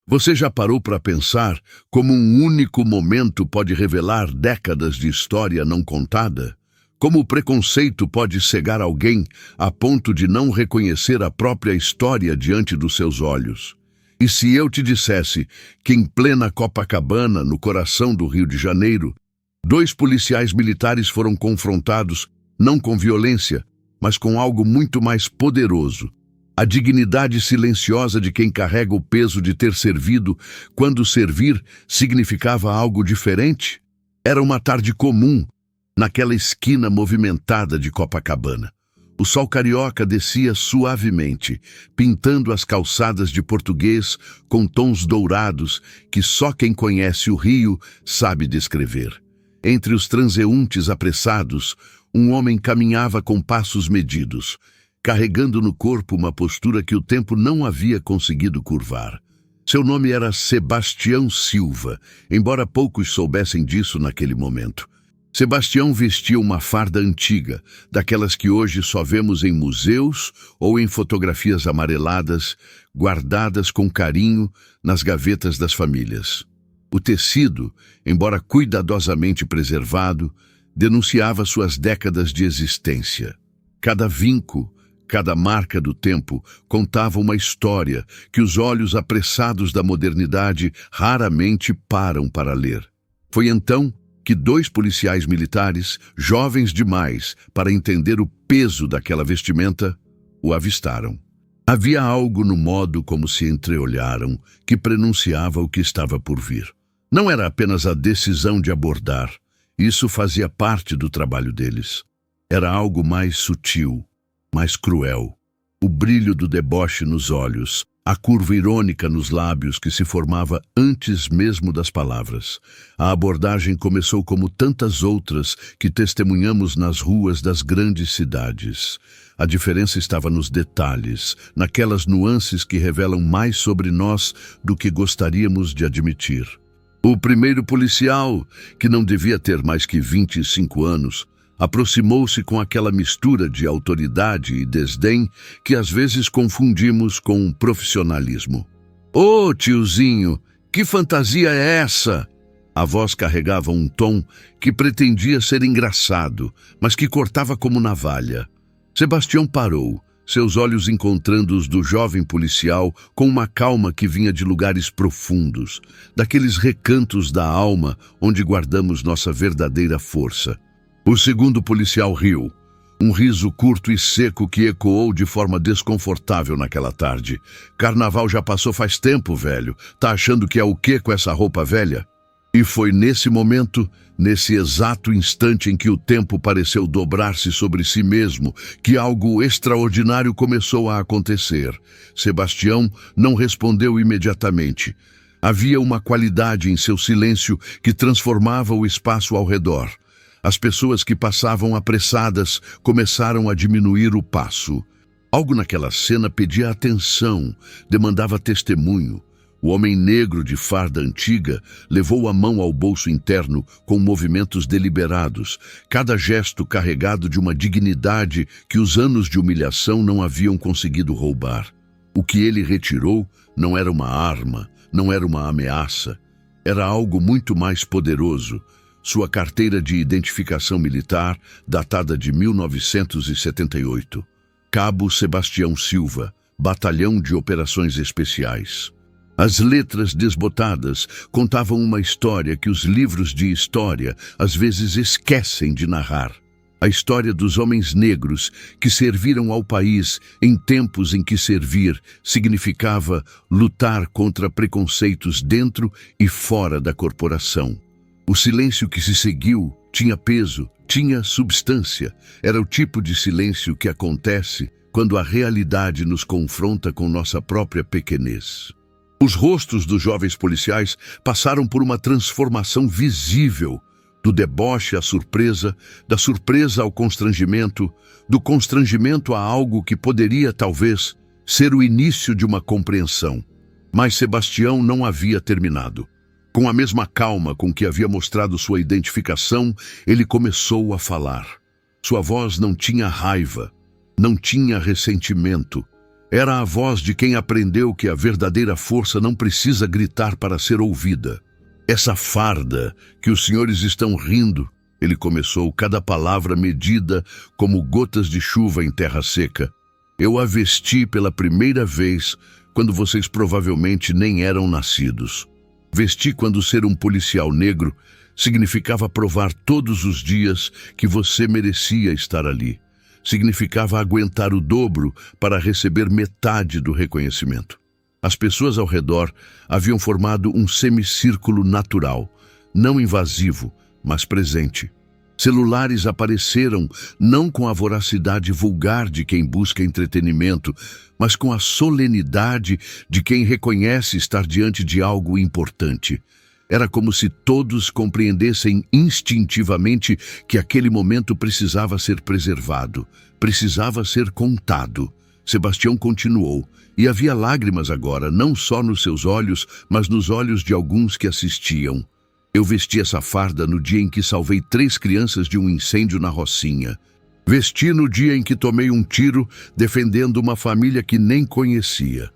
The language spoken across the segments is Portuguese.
Você já parou para pensar como um único momento pode revelar décadas de história não contada? Como o preconceito pode cegar alguém a ponto de não reconhecer a própria história diante dos seus olhos? E se eu te dissesse que em plena Copacabana, no coração do Rio de Janeiro, dois policiais militares foram confrontados não com violência, mas com algo muito mais poderoso: a dignidade silenciosa de quem carrega o peso de ter servido, quando servir significava algo diferente? Era uma tarde comum, naquela esquina movimentada de Copacabana. O sol carioca descia suavemente, pintando as calçadas de Português com tons dourados que só quem conhece o Rio sabe descrever. Entre os transeuntes apressados, um homem caminhava com passos medidos, carregando no corpo uma postura que o tempo não havia conseguido curvar. Seu nome era Sebastião Silva, embora poucos soubessem disso naquele momento. Sebastião vestia uma farda antiga, daquelas que hoje só vemos em museus ou em fotografias amareladas, guardadas com carinho nas gavetas das famílias. O tecido, embora cuidadosamente preservado, denunciava suas décadas de existência. Cada vinco, cada marca do tempo contava uma história que os olhos apressados da modernidade raramente param para ler. Foi então que dois policiais militares, jovens demais para entender o peso daquela vestimenta, o avistaram. Havia algo no modo como se entreolharam que prenunciava o que estava por vir. Não era apenas a decisão de abordar, isso fazia parte do trabalho deles. Era algo mais sutil, mais cruel. O brilho do deboche nos olhos, a curva irônica nos lábios que se formava antes mesmo das palavras. A abordagem começou como tantas outras que testemunhamos nas ruas das grandes cidades. A diferença estava nos detalhes, naquelas nuances que revelam mais sobre nós do que gostaríamos de admitir. O primeiro policial, que não devia ter mais que 25 anos, aproximou-se com aquela mistura de autoridade e desdém que às vezes confundimos com profissionalismo. "Ô, tiozinho, que fantasia é essa?" A voz carregava um tom que pretendia ser engraçado, mas que cortava como navalha. Sebastião parou, seus olhos encontrando os do jovem policial com uma calma que vinha de lugares profundos, daqueles recantos da alma onde guardamos nossa verdadeira força. O segundo policial riu, um riso curto e seco que ecoou de forma desconfortável naquela tarde. "Carnaval já passou faz tempo, velho. Tá achando que é o quê com essa roupa velha?" E foi nesse momento, nesse exato instante em que o tempo pareceu dobrar-se sobre si mesmo, que algo extraordinário começou a acontecer. Sebastião não respondeu imediatamente. Havia uma qualidade em seu silêncio que transformava o espaço ao redor. As pessoas que passavam apressadas começaram a diminuir o passo. Algo naquela cena pedia atenção, demandava testemunho. O homem negro de farda antiga levou a mão ao bolso interno com movimentos deliberados, cada gesto carregado de uma dignidade que os anos de humilhação não haviam conseguido roubar. O que ele retirou não era uma arma, não era uma ameaça, era algo muito mais poderoso. Sua carteira de identificação militar, datada de 1978. Cabo Sebastião Silva, Batalhão de Operações Especiais. As letras desbotadas contavam uma história que os livros de história às vezes esquecem de narrar. A história dos homens negros que serviram ao país em tempos em que servir significava lutar contra preconceitos dentro e fora da corporação. O silêncio que se seguiu tinha peso, tinha substância. Era o tipo de silêncio que acontece quando a realidade nos confronta com nossa própria pequenez. Os rostos dos jovens policiais passaram por uma transformação visível, do deboche à surpresa, da surpresa ao constrangimento, do constrangimento a algo que poderia, talvez, ser o início de uma compreensão. Mas Sebastião não havia terminado. Com a mesma calma com que havia mostrado sua identificação, ele começou a falar. Sua voz não tinha raiva, não tinha ressentimento. Era a voz de quem aprendeu que a verdadeira força não precisa gritar para ser ouvida. Essa farda que os senhores estão rindo, ele começou, cada palavra medida como gotas de chuva em terra seca. Eu a vesti pela primeira vez quando vocês provavelmente nem eram nascidos. Vesti quando ser um policial negro significava provar todos os dias que você merecia estar ali. Significava aguentar o dobro para receber metade do reconhecimento. As pessoas ao redor haviam formado um semicírculo natural, não invasivo, mas presente. Celulares apareceram não com a voracidade vulgar de quem busca entretenimento, mas com a solenidade de quem reconhece estar diante de algo importante. Era como se todos compreendessem instintivamente que aquele momento precisava ser preservado, precisava ser contado. Sebastião continuou, e havia lágrimas agora, não só nos seus olhos, mas nos olhos de alguns que assistiam. Eu vesti essa farda no dia em que salvei 3 crianças de um incêndio na Rocinha. Vesti no dia em que tomei um tiro defendendo uma família que nem conhecia.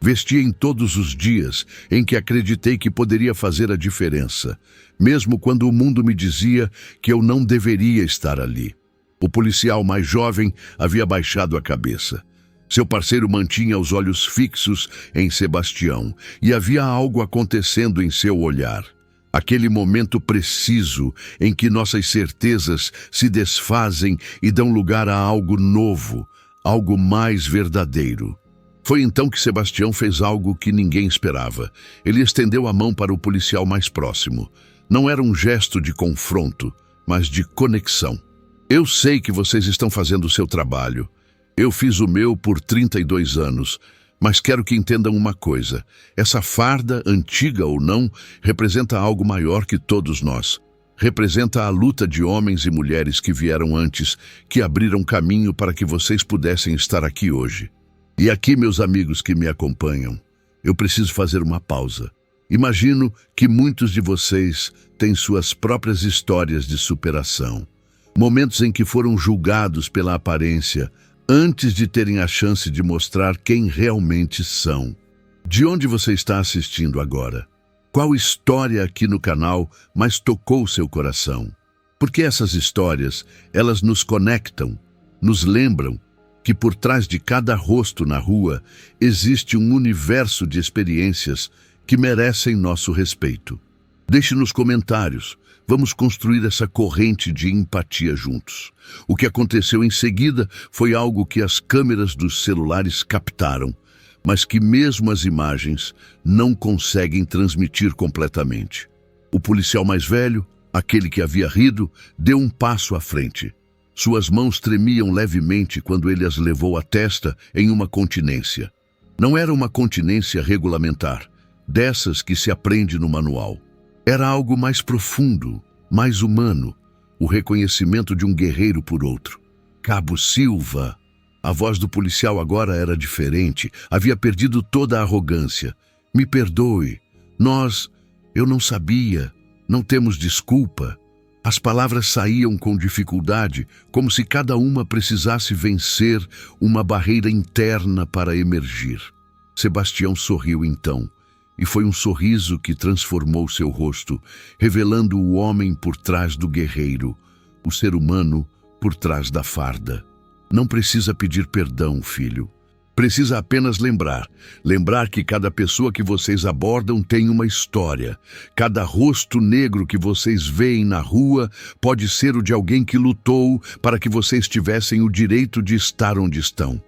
Vesti em todos os dias em que acreditei que poderia fazer a diferença, mesmo quando o mundo me dizia que eu não deveria estar ali. O policial mais jovem havia baixado a cabeça. Seu parceiro mantinha os olhos fixos em Sebastião, e havia algo acontecendo em seu olhar. Aquele momento preciso em que nossas certezas se desfazem e dão lugar a algo novo, algo mais verdadeiro. Foi então que Sebastião fez algo que ninguém esperava. Ele estendeu a mão para o policial mais próximo. Não era um gesto de confronto, mas de conexão. Eu sei que vocês estão fazendo o seu trabalho. Eu fiz o meu por 32 anos, mas quero que entendam uma coisa. Essa farda, antiga ou não, representa algo maior que todos nós. Representa a luta de homens e mulheres que vieram antes, que abriram caminho para que vocês pudessem estar aqui hoje. E aqui, meus amigos que me acompanham, eu preciso fazer uma pausa. Imagino que muitos de vocês têm suas próprias histórias de superação. Momentos em que foram julgados pela aparência, antes de terem a chance de mostrar quem realmente são. De onde você está assistindo agora? Qual história aqui no canal mais tocou seu coração? Porque essas histórias, elas nos conectam, nos lembram que por trás de cada rosto na rua existe um universo de experiências que merecem nosso respeito. Deixe nos comentários. Vamos construir essa corrente de empatia juntos. O que aconteceu em seguida foi algo que as câmeras dos celulares captaram, mas que mesmo as imagens não conseguem transmitir completamente. O policial mais velho, aquele que havia rido, deu um passo à frente. Suas mãos tremiam levemente quando ele as levou à testa em uma continência. Não era uma continência regulamentar, dessas que se aprende no manual. Era algo mais profundo, mais humano, o reconhecimento de um guerreiro por outro. Cabo Silva. A voz do policial agora era diferente, havia perdido toda a arrogância. Me perdoe. Eu não sabia, não temos desculpa. As palavras saíam com dificuldade, como se cada uma precisasse vencer uma barreira interna para emergir. Sebastião sorriu então, e foi um sorriso que transformou seu rosto, revelando o homem por trás do guerreiro, o ser humano por trás da farda. Não precisa pedir perdão, filho. Precisa apenas lembrar que cada pessoa que vocês abordam tem uma história. Cada rosto negro que vocês veem na rua pode ser o de alguém que lutou para que vocês tivessem o direito de estar onde estão.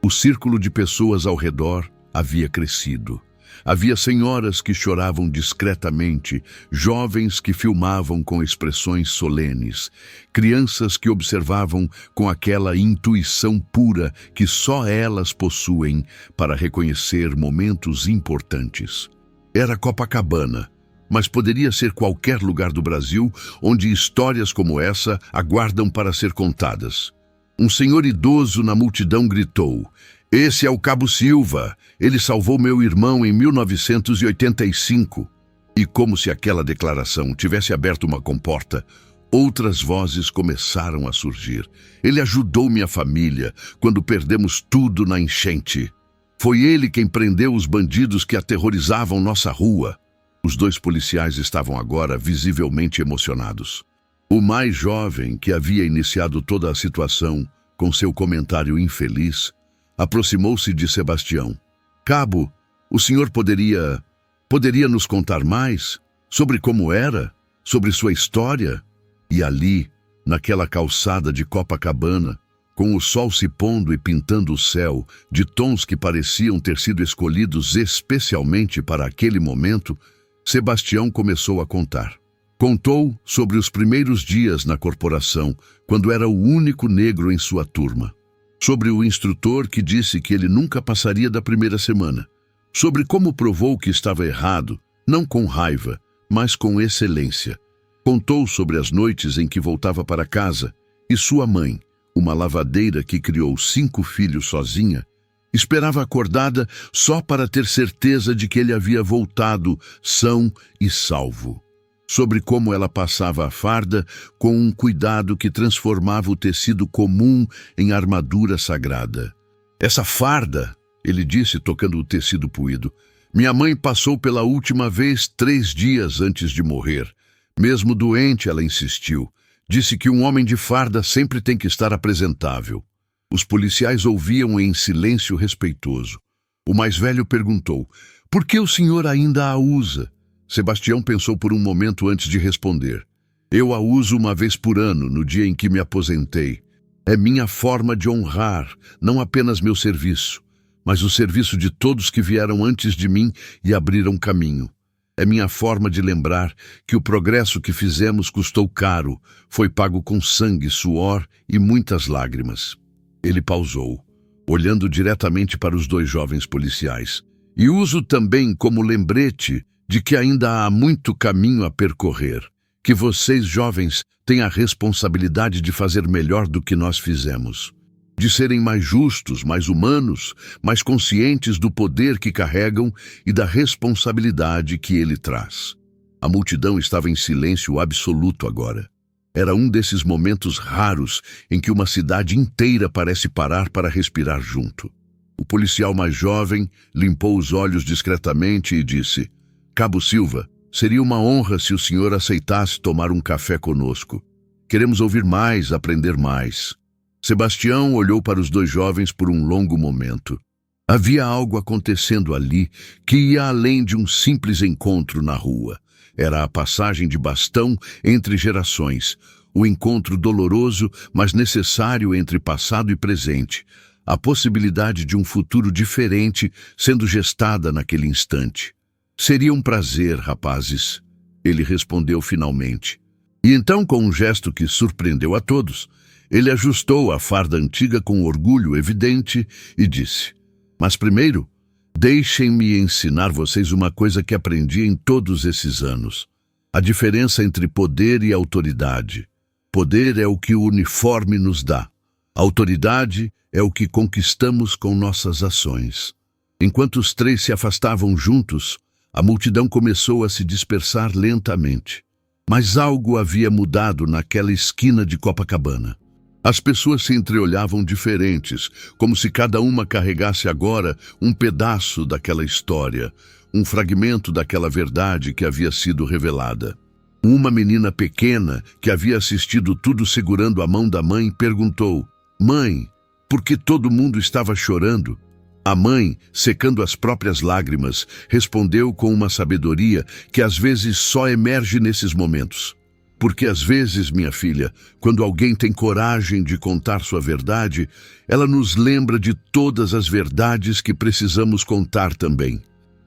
O círculo de pessoas ao redor havia crescido. Havia senhoras que choravam discretamente, jovens que filmavam com expressões solenes, crianças que observavam com aquela intuição pura que só elas possuem para reconhecer momentos importantes. Era Copacabana, mas poderia ser qualquer lugar do Brasil onde histórias como essa aguardam para ser contadas. Um senhor idoso na multidão gritou: "Esse é o Cabo Silva. Ele salvou meu irmão em 1985. E como se aquela declaração tivesse aberto uma comporta, outras vozes começaram a surgir. Ele ajudou minha família quando perdemos tudo na enchente. Foi ele quem prendeu os bandidos que aterrorizavam nossa rua. Os dois policiais estavam agora visivelmente emocionados. O mais jovem, que havia iniciado toda a situação com seu comentário infeliz, aproximou-se de Sebastião. Cabo, o senhor poderia nos contar mais sobre como era, sobre sua história? E ali, naquela calçada de Copacabana, com o sol se pondo e pintando o céu de tons que pareciam ter sido escolhidos especialmente para aquele momento, Sebastião começou a contar. Contou sobre os primeiros dias na corporação, quando era o único negro em sua turma. Sobre o instrutor que disse que ele nunca passaria da primeira semana. Sobre como provou que estava errado, não com raiva, mas com excelência. Contou sobre as noites em que voltava para casa e sua mãe, uma lavadeira que criou 5 filhos sozinha, esperava acordada só para ter certeza de que ele havia voltado são e salvo. Sobre como ela passava a farda com um cuidado que transformava o tecido comum em armadura sagrada. Essa farda, ele disse tocando o tecido puído, minha mãe passou pela última vez 3 dias antes de morrer. Mesmo doente, ela insistiu. Disse que um homem de farda sempre tem que estar apresentável. Os policiais ouviam em silêncio respeitoso. O mais velho perguntou, por que o senhor ainda a usa? Sebastião pensou por um momento antes de responder. Eu a uso uma vez por ano, no dia em que me aposentei. É minha forma de honrar, não apenas meu serviço, mas o serviço de todos que vieram antes de mim e abriram caminho. É minha forma de lembrar que o progresso que fizemos custou caro, foi pago com sangue, suor e muitas lágrimas. Ele pausou, olhando diretamente para os 2 jovens policiais. E uso também como lembrete de que ainda há muito caminho a percorrer, que vocês, jovens, têm a responsabilidade de fazer melhor do que nós fizemos. De serem mais justos, mais humanos, mais conscientes do poder que carregam e da responsabilidade que ele traz. A multidão estava em silêncio absoluto agora. Era um desses momentos raros em que uma cidade inteira parece parar para respirar junto. O policial mais jovem limpou os olhos discretamente e disse, Cabo Silva, seria uma honra se o senhor aceitasse tomar um café conosco. Queremos ouvir mais, aprender mais. Sebastião olhou para os 2 jovens por um longo momento. Havia algo acontecendo ali que ia além de um simples encontro na rua. Era a passagem de bastão entre gerações, o encontro doloroso, mas necessário entre passado e presente, a possibilidade de um futuro diferente sendo gestada naquele instante. Seria um prazer, rapazes, ele respondeu finalmente. E então, com um gesto que surpreendeu a todos, ele ajustou a farda antiga com orgulho evidente e disse, mas primeiro, deixem-me ensinar vocês uma coisa que aprendi em todos esses anos. A diferença entre poder e autoridade. Poder é o que o uniforme nos dá. Autoridade é o que conquistamos com nossas ações. Enquanto os 3 se afastavam juntos, a multidão começou a se dispersar lentamente. Mas algo havia mudado naquela esquina de Copacabana. As pessoas se entreolhavam diferentes, como se cada uma carregasse agora um pedaço daquela história, um fragmento daquela verdade que havia sido revelada. Uma menina pequena, que havia assistido tudo segurando a mão da mãe, perguntou, Mãe, por que todo mundo estava chorando? A mãe, secando as próprias lágrimas, respondeu com uma sabedoria que às vezes só emerge nesses momentos. Porque às vezes, minha filha, quando alguém tem coragem de contar sua verdade, ela nos lembra de todas as verdades que precisamos contar também.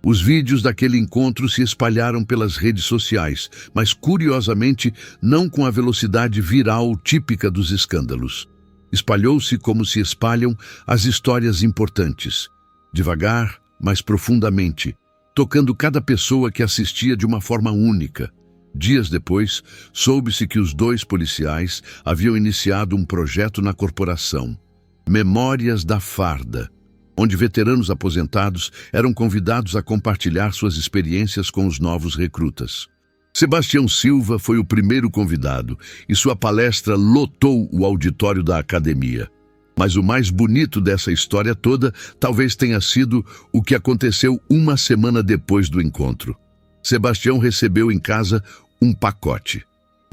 Os vídeos daquele encontro se espalharam pelas redes sociais, mas curiosamente não com a velocidade viral típica dos escândalos. Espalhou-se como se espalham as histórias importantes, devagar, mas profundamente, tocando cada pessoa que assistia de uma forma única. Dias depois, soube-se que os 2 policiais haviam iniciado um projeto na corporação, Memórias da Farda, onde veteranos aposentados eram convidados a compartilhar suas experiências com os novos recrutas. Sebastião Silva foi o primeiro convidado e sua palestra lotou o auditório da academia. Mas o mais bonito dessa história toda talvez tenha sido o que aconteceu uma semana depois do encontro. Sebastião recebeu em casa um pacote.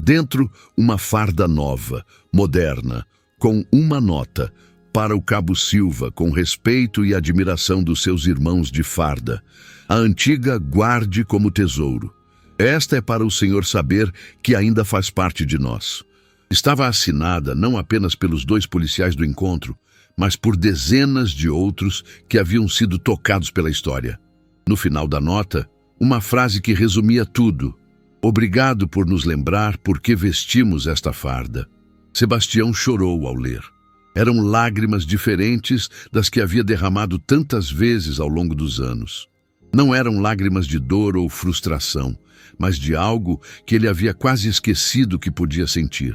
Dentro, uma farda nova, moderna, com uma nota: para o Cabo Silva, com respeito e admiração dos seus irmãos de farda. A antiga guarde como tesouro. Esta é para o senhor saber que ainda faz parte de nós. Estava assinada não apenas pelos 2 policiais do encontro, mas por dezenas de outros que haviam sido tocados pela história. No final da nota, uma frase que resumia tudo: obrigado por nos lembrar por que vestimos esta farda. Sebastião chorou ao ler. Eram lágrimas diferentes das que havia derramado tantas vezes ao longo dos anos. Não eram lágrimas de dor ou frustração, mas de algo que ele havia quase esquecido que podia sentir: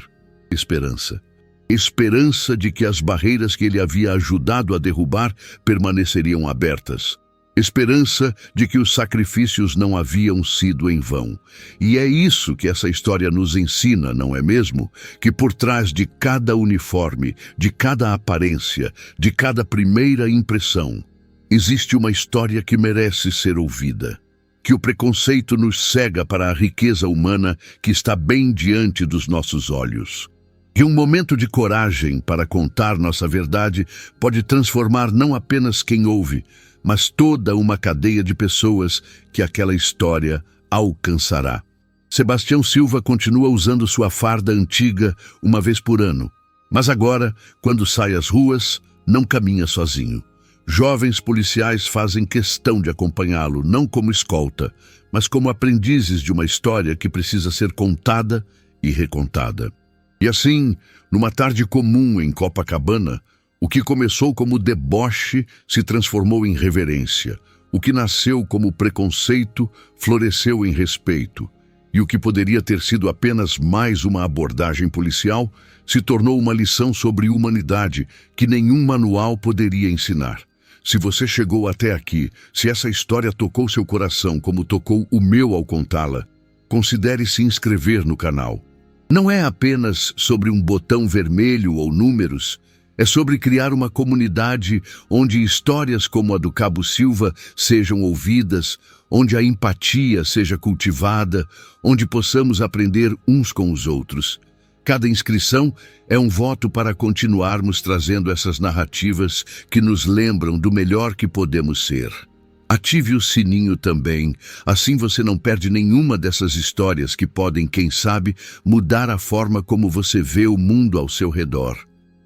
esperança. Esperança de que as barreiras que ele havia ajudado a derrubar permaneceriam abertas. Esperança de que os sacrifícios não haviam sido em vão. E é isso que essa história nos ensina, não é mesmo? Que por trás de cada uniforme, de cada aparência, de cada primeira impressão, existe uma história que merece ser ouvida. Que o preconceito nos cega para a riqueza humana que está bem diante dos nossos olhos. Que um momento de coragem para contar nossa verdade pode transformar não apenas quem ouve, mas toda uma cadeia de pessoas que aquela história alcançará. Sebastião Silva continua usando sua farda antiga uma vez por ano, mas agora, quando sai às ruas, não caminha sozinho. Jovens policiais fazem questão de acompanhá-lo, não como escolta, mas como aprendizes de uma história que precisa ser contada e recontada. E assim, numa tarde comum em Copacabana, o que começou como deboche se transformou em reverência. O que nasceu como preconceito floresceu em respeito. E o que poderia ter sido apenas mais uma abordagem policial se tornou uma lição sobre humanidade que nenhum manual poderia ensinar. Se você chegou até aqui, se essa história tocou seu coração como tocou o meu ao contá-la, considere se inscrever no canal. Não é apenas sobre um botão vermelho ou números, é sobre criar uma comunidade onde histórias como a do Cabo Silva sejam ouvidas, onde a empatia seja cultivada, onde possamos aprender uns com os outros. Cada inscrição é um voto para continuarmos trazendo essas narrativas que nos lembram do melhor que podemos ser. Ative o sininho também, assim você não perde nenhuma dessas histórias que podem, quem sabe, mudar a forma como você vê o mundo ao seu redor.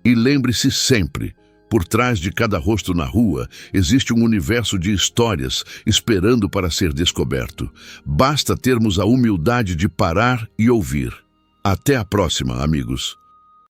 E lembre-se sempre, por trás de cada rosto na rua, existe um universo de histórias esperando para ser descoberto. Basta termos a humildade de parar e ouvir. Até a próxima, amigos.